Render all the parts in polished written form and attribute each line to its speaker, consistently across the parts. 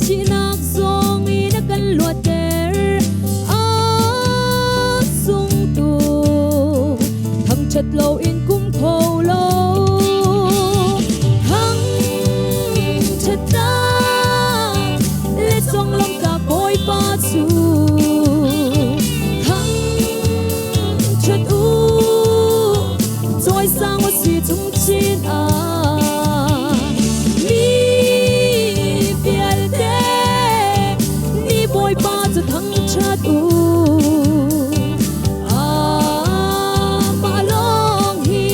Speaker 1: chi nak zong i na kan luat ter a sung tu thang chat lo in kum kho lo hang chat ta le song long ta boy pa chu hang chat u choi sang wa si chung chin a thăng chát u mà long hi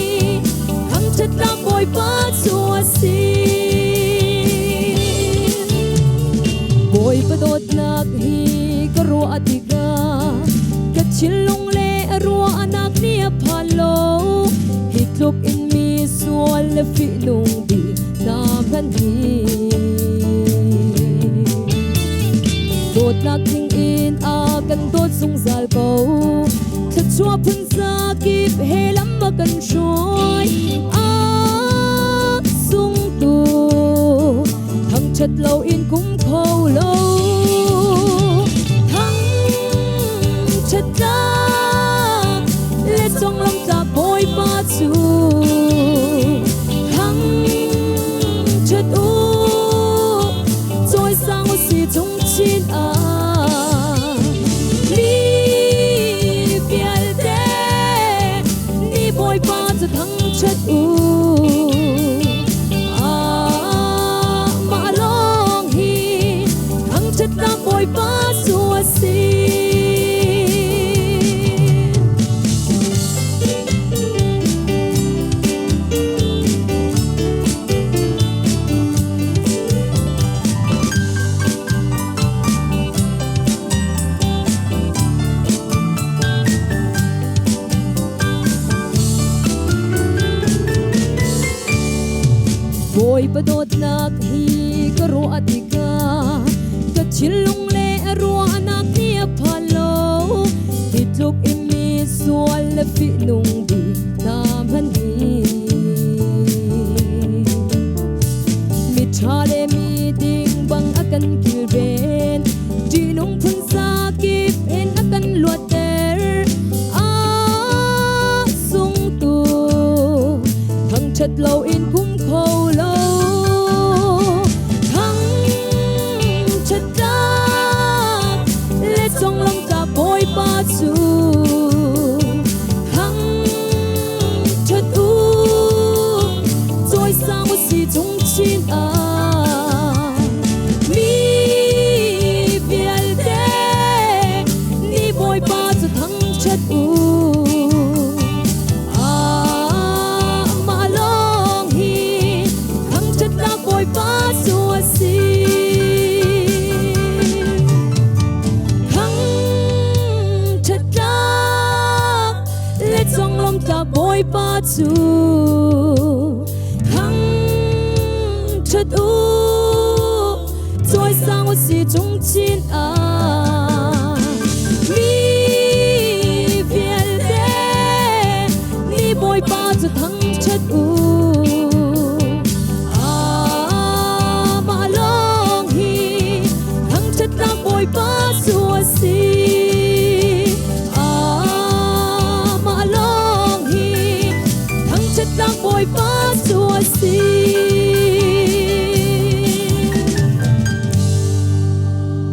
Speaker 1: thăng chát ta bồi bát xua xin bồi bát đốt nạc hi có rùa atiga cất chín lung lệ rùa anak nia phalo hít lục in mi xua le phi nung bi nam gan hi đốt nạc thinh in a kan đốt sung zal ko thật chua phun sa kip he lam ma kan shoi a sung tu thang chat lo in kum kho lo thang chat ta le song lam ta boy pa chu thang chat u choi sang o si chung chin a thăng chất u mà long hi thăng chất ta bồi bát xua xin bồi ba đốt nạc hi có rùa atiga cất chín lung lệ rùa anak nia phalo hít lục im mi xua le phi nung bi nam han hi mi cha le mi ding bang akan kil ben di nung phun sa kip en akan luat ter a sung tu thang chat lo in kum kho lo song long ta boy pa chu hang chat u choi sang o si chung chin a mi vial de ni boy pa chu thang chat u mà long hi thang chat ta boy pa chu si song long ta boy pa chu hang chat u choi sang o si chung chin a mi vial de ni boy pa chu thang chat u mà long hi thang chat ta boy pa xua si bồi bát xua xin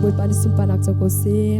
Speaker 1: bồi bát xin panak cho cô si